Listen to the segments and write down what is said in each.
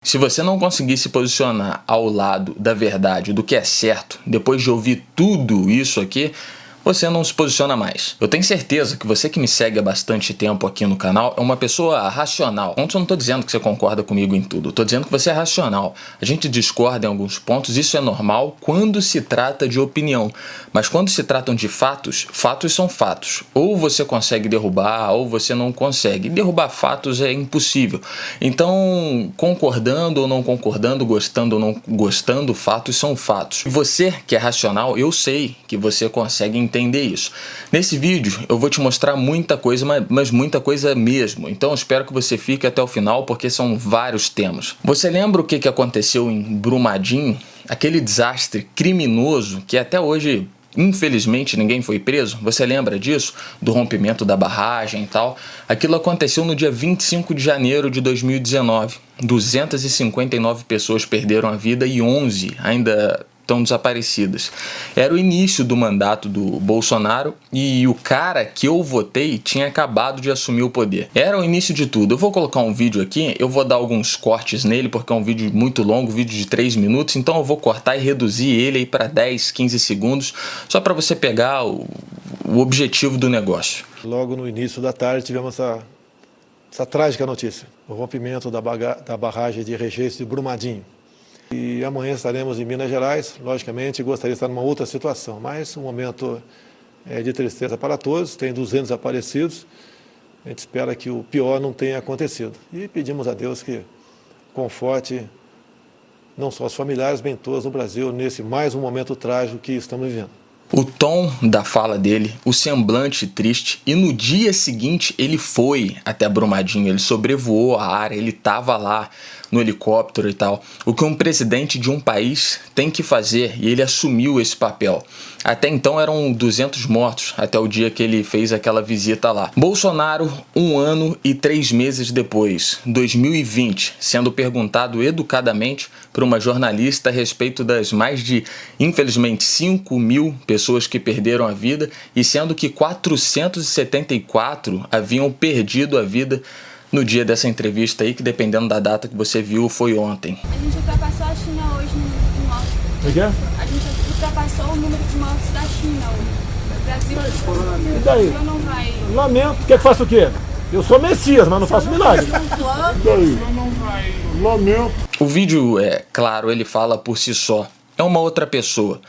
Se você não conseguir se posicionar ao lado da verdade, do que é certo, depois de ouvir tudo isso aqui, você não se posiciona mais. Eu tenho certeza que você que me segue há bastante tempo aqui no canal é uma pessoa racional. Eu não estou dizendo que você concorda comigo em tudo, eu estou dizendo que você é racional. A gente discorda em alguns pontos, isso é normal quando se trata de opinião. Mas quando se tratam de fatos, fatos são fatos. Ou você consegue derrubar, ou você não consegue. Derrubar fatos é impossível. Então, concordando ou não concordando, gostando ou não gostando, fatos são fatos. E você que é racional, eu sei que você consegue entender isso. Nesse vídeo eu vou te mostrar muita coisa, mas muita coisa mesmo. Então eu espero que você fique até o final porque são vários temas. Você lembra o que aconteceu em Brumadinho? Aquele desastre criminoso que até hoje, infelizmente, ninguém foi preso. Você lembra disso? Do rompimento da barragem e tal. Aquilo aconteceu no dia 25 de janeiro de 2019. 259 pessoas perderam a vida e 11 ainda estão desaparecidas. Era o início do mandato do Bolsonaro e o cara que eu votei tinha acabado de assumir o poder. Era o início de tudo. Eu vou colocar um vídeo aqui, eu vou dar alguns cortes nele porque é um vídeo muito longo, vídeo de 3 minutos, então eu vou cortar e reduzir ele aí para 10, 15 segundos, só para você pegar o objetivo do negócio. Logo no início da tarde tivemos essa trágica notícia, o rompimento da barragem de Rejeitos de Brumadinho. E amanhã estaremos em Minas Gerais, logicamente gostaria de estar numa outra situação, mas um momento de tristeza para todos, tem 200 desaparecidos, a gente espera que o pior não tenha acontecido. E pedimos a Deus que conforte não só os familiares, bem todos no Brasil, nesse mais um momento trágico que estamos vivendo. O tom da fala dele, o semblante triste, e no dia seguinte ele foi até Brumadinho, ele sobrevoou a área, ele estava lá no helicóptero e tal. O que um presidente de um país tem que fazer, e ele assumiu esse papel. Até então eram 200 mortos, até o dia que ele fez aquela visita lá. Bolsonaro, 1 ano e 3 meses depois, 2020, sendo perguntado educadamente por uma jornalista a respeito das mais de, infelizmente, 5 mil pessoas que perderam a vida, e sendo que 474 haviam perdido a vida no dia dessa entrevista aí, que dependendo da data que você viu, foi ontem. A gente ultrapassou a China hoje no número de mortos. O que é? A gente ultrapassou o número de mortos da China hoje. O Brasil E daí? não vai... Lamento. Quer que faça o quê? Eu sou Messias, mas não faço milagre. E daí? Lamento. O vídeo, é claro, ele fala por si só. É uma outra pessoa.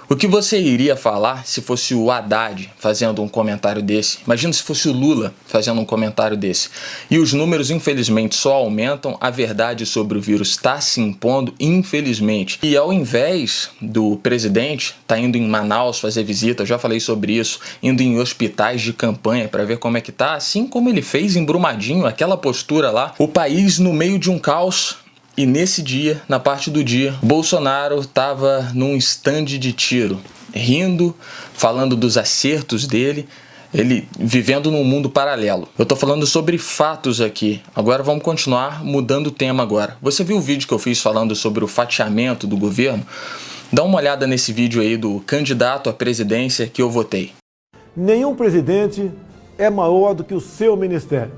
O que você iria falar se fosse o Haddad fazendo um comentário desse? Imagina se fosse o Lula fazendo um comentário desse. E os números, infelizmente, só aumentam. A verdade sobre o vírus está se impondo, infelizmente. E ao invés do presidente estar indo em Manaus fazer visita, eu já falei sobre isso, indo em hospitais de campanha para ver como é que tá, assim como ele fez em Brumadinho, aquela postura lá, o país no meio de um caos. E nesse dia, na parte do dia, Bolsonaro estava num stand de tiro, rindo, falando dos acertos dele, ele vivendo num mundo paralelo. Eu tô falando sobre fatos aqui. Agora vamos continuar mudando o tema agora. Você viu o vídeo que eu fiz falando sobre o fatiamento do governo? Dá uma olhada nesse vídeo aí do candidato à presidência que eu votei. Nenhum presidente é maior do que o seu ministério.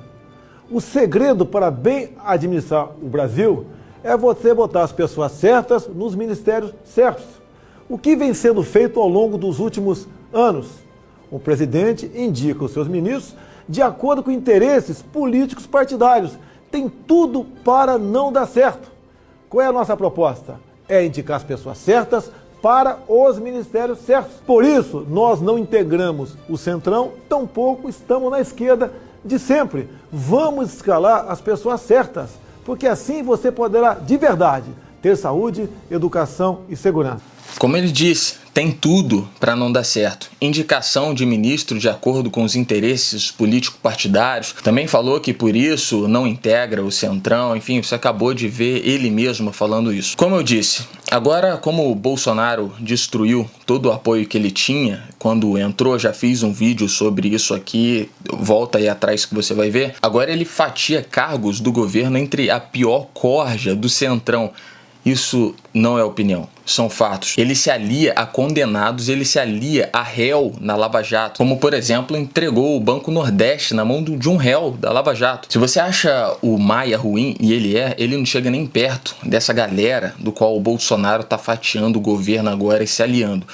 O segredo para bem administrar o Brasil é você botar as pessoas certas nos ministérios certos. O que vem sendo feito ao longo dos últimos anos? O presidente indica os seus ministros de acordo com interesses políticos partidários. Tem tudo para não dar certo. Qual é a nossa proposta? É indicar as pessoas certas para os ministérios certos. Por isso, nós não integramos o centrão, tampouco estamos na esquerda de sempre. Vamos escalar as pessoas certas, porque assim você poderá, de verdade, ter saúde, educação e segurança. Como ele disse, tem tudo para não dar certo. Indicação de ministro de acordo com os interesses político-partidários. Também falou que por isso não integra o centrão. Enfim, você acabou de ver ele mesmo falando isso. Como eu disse, agora como o Bolsonaro destruiu todo o apoio que ele tinha, quando entrou, já fiz um vídeo sobre isso aqui, volta aí atrás que você vai ver. Agora ele fatia cargos do governo entre a pior corja do centrão. Isso não é opinião, são fatos. Ele se alia a condenados, ele se alia a réu na Lava Jato, como por exemplo entregou o Banco Nordeste na mão de um réu da Lava Jato. Se você acha o Maia ruim, e ele não chega nem perto dessa galera do qual o Bolsonaro tá fatiando o governo agora e se aliando.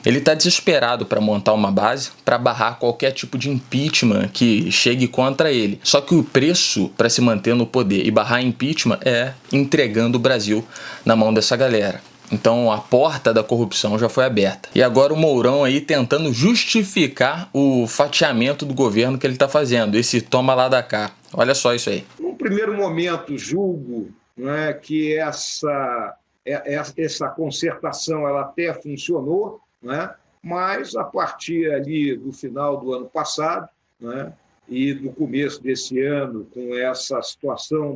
Ele está desesperado para montar uma base para barrar qualquer tipo de impeachment que chegue contra ele. Só que o preço para se manter no poder e barrar impeachment é entregando o Brasil na mão dessa galera. Então a porta da corrupção já foi aberta. E agora o Mourão aí tentando justificar o fatiamento do governo que ele está fazendo. Esse toma lá da cá. Olha só isso aí. Num primeiro momento, julgo, né, que essa concertação ela até funcionou, né? Mas a partir ali do final do ano passado, né, e do começo desse ano, com essa situação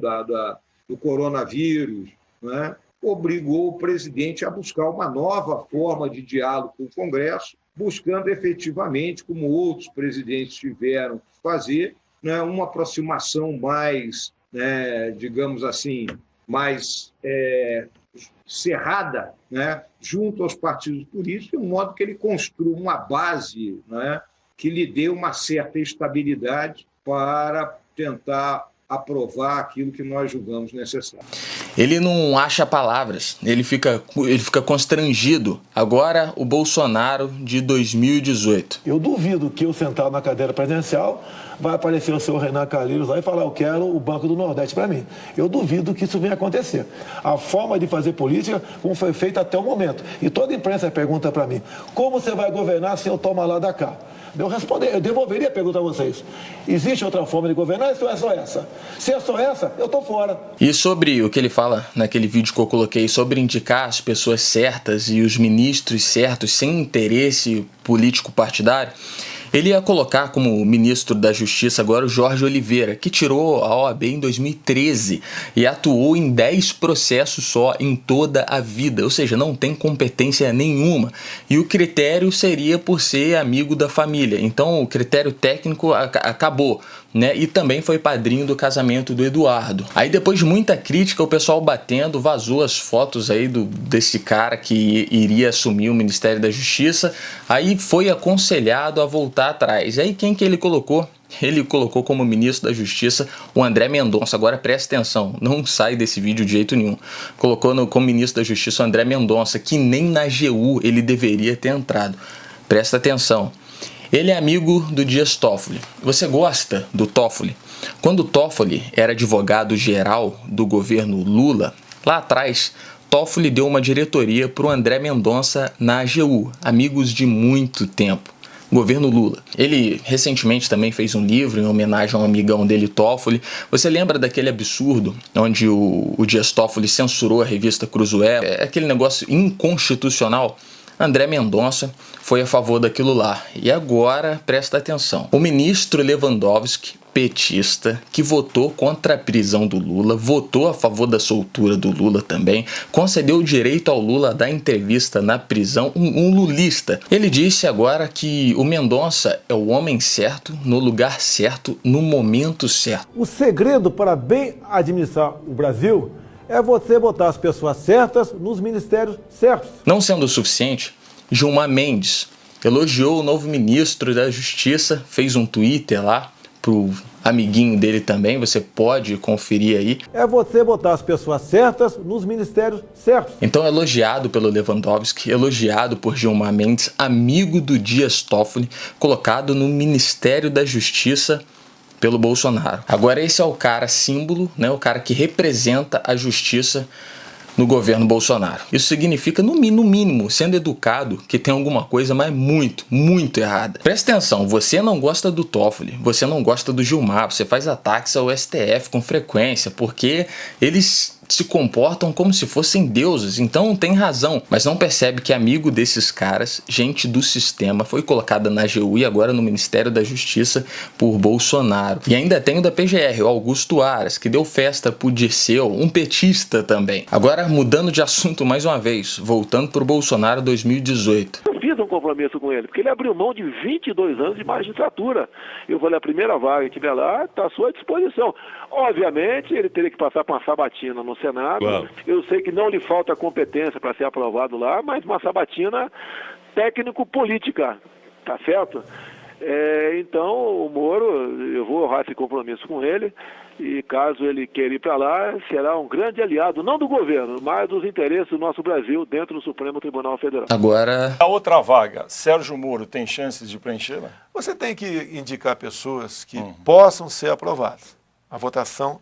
do coronavírus, né, obrigou o presidente a buscar uma nova forma de diálogo com o Congresso, buscando efetivamente, como outros presidentes tiveram que fazer, né, uma aproximação mais, né, digamos assim, mais cerrada, né, junto aos partidos políticos, de um modo que ele construa uma base, né, que lhe dê uma certa estabilidade para tentar aprovar aquilo que nós julgamos necessário. Ele não acha palavras, ele fica constrangido. Agora o Bolsonaro de 2018. Eu duvido que eu sentado na cadeira presidencial vai aparecer o senhor Renan Calheiros lá e falar: eu quero o Banco do Nordeste para mim. Eu duvido que isso venha acontecer. A forma de fazer política, como foi feita até o momento. E toda a imprensa pergunta para mim: como você vai governar se eu tomar lá da cá? Eu devolveria a pergunta a vocês. Existe outra forma de governar ou é só essa? Se é só essa, eu tô fora. E sobre o que ele fala naquele vídeo que eu coloquei, sobre indicar as pessoas certas e os ministros certos sem interesse político partidário, ele ia colocar como ministro da Justiça agora o Jorge Oliveira, que tirou a OAB em 2013 e atuou em 10 processos só em toda a vida, ou seja, não tem competência nenhuma. E o critério seria por ser amigo da família, então o critério técnico acabou, né? E também foi padrinho do casamento do Eduardo. Aí depois de muita crítica, o pessoal batendo, vazou as fotos aí desse cara que iria assumir o Ministério da Justiça, aí foi aconselhado a voltar atrás. Aí quem que ele colocou? Ele colocou como ministro da Justiça o André Mendonça. Agora presta atenção, não sai desse vídeo de jeito nenhum. Colocou como ministro da Justiça o André Mendonça, que nem na AGU ele deveria ter entrado. Presta atenção. Ele é amigo do Dias Toffoli. Você gosta do Toffoli? Quando o Toffoli era advogado-geral do governo Lula, lá atrás, Toffoli deu uma diretoria para o André Mendonça na AGU, amigos de muito tempo. Governo Lula. Ele recentemente também fez um livro em homenagem a um amigão dele, Toffoli. Você lembra daquele absurdo onde o Dias Toffoli censurou a revista Cruzoé? É aquele negócio inconstitucional. André Mendonça foi a favor daquilo lá. E agora, presta atenção. O ministro Lewandowski, petista, que votou contra a prisão do Lula, votou a favor da soltura do Lula também, concedeu o direito ao Lula a dar entrevista na prisão, um lulista. Ele disse agora que o Mendonça é o homem certo, no lugar certo, no momento certo. O segredo para bem administrar o Brasil é você botar as pessoas certas nos ministérios certos. Não sendo o suficiente, Gilmar Mendes elogiou o novo ministro da Justiça, fez um Twitter lá pro amiguinho dele também, você pode conferir aí. É você botar as pessoas certas nos ministérios certos. Então, elogiado pelo Lewandowski, elogiado por Gilmar Mendes, amigo do Dias Toffoli, colocado no Ministério da Justiça pelo Bolsonaro. Agora esse é o cara símbolo, né, o cara que representa a justiça no governo Bolsonaro. Isso significa, no mínimo, sendo educado, que tem alguma coisa, mas muito errada. Presta atenção, você não gosta do Toffoli, você não gosta do Gilmar, você faz ataques ao STF com frequência, porque eles se comportam como se fossem deuses, então tem razão, mas não percebe que amigo desses caras, gente do sistema, foi colocada na AGU e agora no Ministério da Justiça por Bolsonaro. E ainda tem o da PGR, o Augusto Aras, que deu festa pro Dirceu, um petista também. Agora, mudando de assunto mais uma vez, voltando pro Bolsonaro 2018. Duvido compromisso com ele, porque ele abriu mão de 22 anos de magistratura. Eu falei, a primeira vaga que tiver lá está à sua disposição. Obviamente, ele teria que passar por uma sabatina no Senado. Claro. Eu sei que não lhe falta competência para ser aprovado lá, mas uma sabatina técnico-política, tá certo? Então, o Moro, eu vou honrar esse compromisso com ele, e caso ele queira ir para lá, será um grande aliado, não do governo, mas dos interesses do nosso Brasil dentro do Supremo Tribunal Federal. Agora, a outra vaga, Sérgio Moro, tem chances de preenchê-la? Você tem que indicar pessoas que possam ser aprovadas. A votação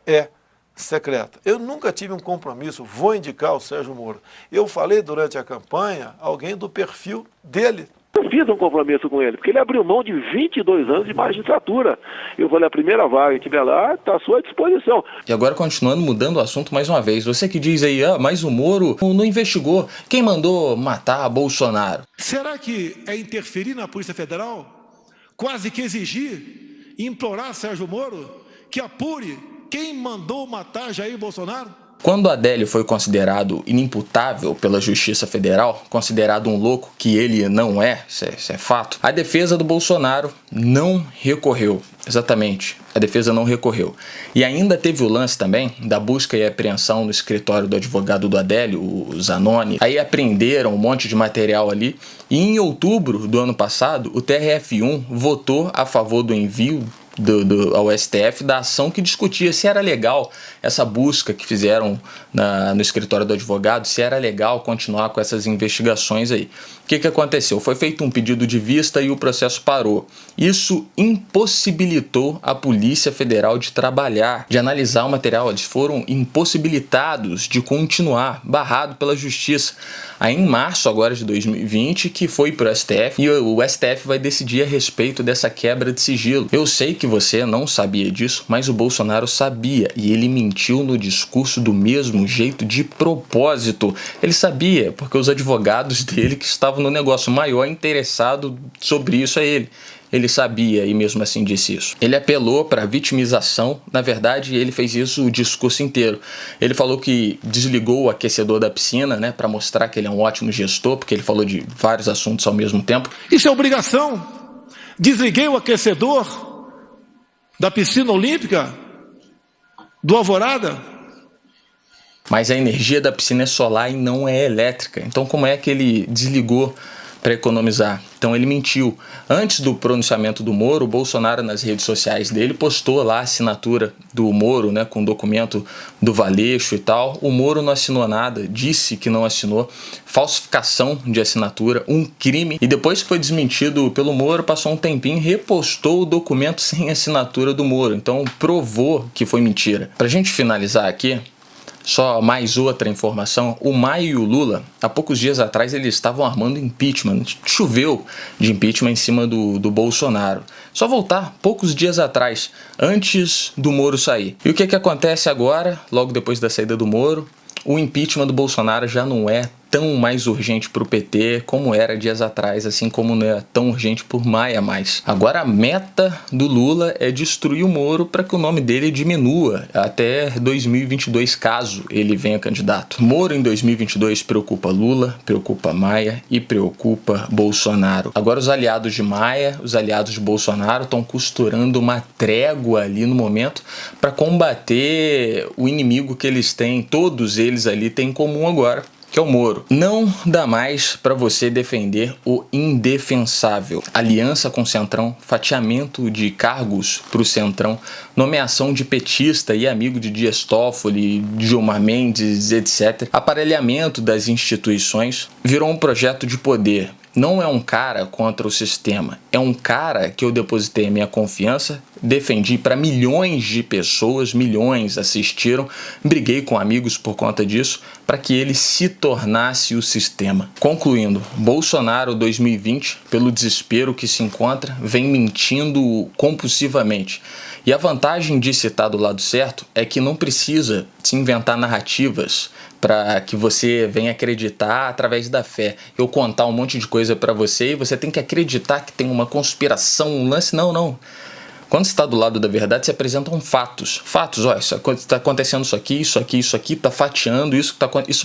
é secreta. Eu nunca tive um compromisso, vou indicar o Sérgio Moro. Eu falei durante a campanha, alguém do perfil dele. Eu fiz um compromisso com ele, porque ele abriu mão de 22 anos de magistratura. Eu falei, a primeira vaga que tiver lá está à sua disposição. E agora, continuando, mudando o assunto mais uma vez, você que diz aí, mas o Moro não investigou. Quem mandou matar Bolsonaro? Será que é interferir na Polícia Federal? Quase que exigir, implorar Sérgio Moro que apure quem mandou matar Jair Bolsonaro? Quando Adélio foi considerado inimputável pela Justiça Federal, considerado um louco que ele não é, isso é fato, a defesa do Bolsonaro não recorreu. Exatamente, a defesa não recorreu. E ainda teve o lance também da busca e apreensão no escritório do advogado do Adélio, o Zanoni. Aí apreenderam um monte de material ali. E em outubro do ano passado, o TRF1 votou a favor do envio ao STF da ação que discutia se era legal essa busca que fizeram no escritório do advogado, se era legal continuar com essas investigações aí. O que aconteceu? Foi feito um pedido de vista e o processo parou. Isso impossibilitou a Polícia Federal de trabalhar, de analisar o material. Eles foram impossibilitados de continuar, barrado pela Justiça. Aí em março agora de 2020, que foi para o STF, e o STF vai decidir a respeito dessa quebra de sigilo. Eu sei que você não sabia disso, mas o Bolsonaro sabia, e ele mentiu no discurso do mesmo jeito, de propósito. Ele sabia, porque os advogados dele que estavam no negócio, o maior interessado sobre isso é ele. Ele sabia e mesmo assim disse isso. Ele apelou para a vitimização. Na verdade, ele fez isso o discurso inteiro. Ele falou que desligou o aquecedor da piscina, né, para mostrar que ele é um ótimo gestor, porque ele falou de vários assuntos ao mesmo tempo. Isso é obrigação. Desliguei o aquecedor da piscina olímpica do Alvorada. Mas a energia da piscina é solar e não é elétrica. Então como é que ele desligou para economizar? Então ele mentiu. Antes do pronunciamento do Moro, o Bolsonaro nas redes sociais dele postou lá a assinatura do Moro, né, com o documento do Valeixo e tal. O Moro não assinou nada, disse que não assinou. Falsificação de assinatura, um crime. E depois que foi desmentido pelo Moro, passou um tempinho e repostou o documento sem assinatura do Moro. Então provou que foi mentira. Pra gente finalizar aqui, só mais outra informação, o Maia e o Lula, há poucos dias atrás, eles estavam armando impeachment, choveu de impeachment em cima do Bolsonaro. Só voltar poucos dias atrás, antes do Moro sair. E o que acontece agora, logo depois da saída do Moro? O impeachment do Bolsonaro já não é tão mais urgente para o PT como era dias atrás, assim como não é tão urgente por Maia mais. Agora a meta do Lula é destruir o Moro para que o nome dele diminua até 2022, caso ele venha candidato. Moro em 2022 preocupa Lula, preocupa Maia e preocupa Bolsonaro. Agora os aliados de Maia, os aliados de Bolsonaro estão costurando uma trégua ali no momento para combater o inimigo que eles têm, todos eles ali têm em comum agora, que é o Moro. Não dá mais para você defender o indefensável. Aliança com o Centrão, fatiamento de cargos para o Centrão, nomeação de petista e amigo de Dias Toffoli, Gilmar Mendes, etc. Aparelhamento das instituições virou um projeto de poder. Não é um cara contra o sistema, é um cara que eu depositei a minha confiança, defendi para milhões de pessoas, milhões assistiram, briguei com amigos por conta disso, para que ele se tornasse o sistema. Concluindo, Bolsonaro 2020, pelo desespero que se encontra, vem mentindo compulsivamente. E a vantagem de se estar do lado certo é que não precisa se inventar narrativas para que você venha acreditar através da fé. Eu contar um monte de coisa para você e você tem que acreditar que tem uma conspiração, um lance. Não. Quando você está do lado da verdade, se apresentam fatos. Fatos, ó, está acontecendo isso aqui, está fatiando, isso,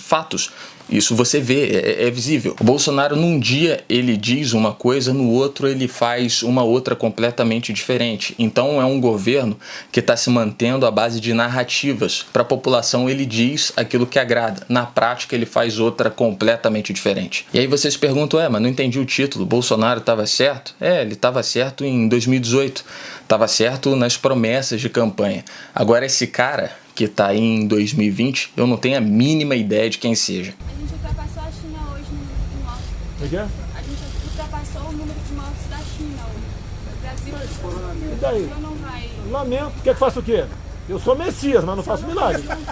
fatos. Isso você vê, é visível. O Bolsonaro num dia ele diz uma coisa, no outro ele faz uma outra completamente diferente. Então é um governo que está se mantendo à base de narrativas. Para a população ele diz aquilo que agrada. Na prática ele faz outra completamente diferente. E aí vocês perguntam, mas não entendi o título, Bolsonaro estava certo? Ele estava certo em 2018. Estava certo nas promessas de campanha. Agora esse cara que está aí em 2020, eu não tenho a mínima ideia de quem seja. A gente ultrapassou a China hoje no número de mortes. O quê? A gente ultrapassou o número de mortes da China hoje. O Brasil E daí? não vai... Lamento. Quer que faça o quê? Eu sou Messias, mas não faço milagre.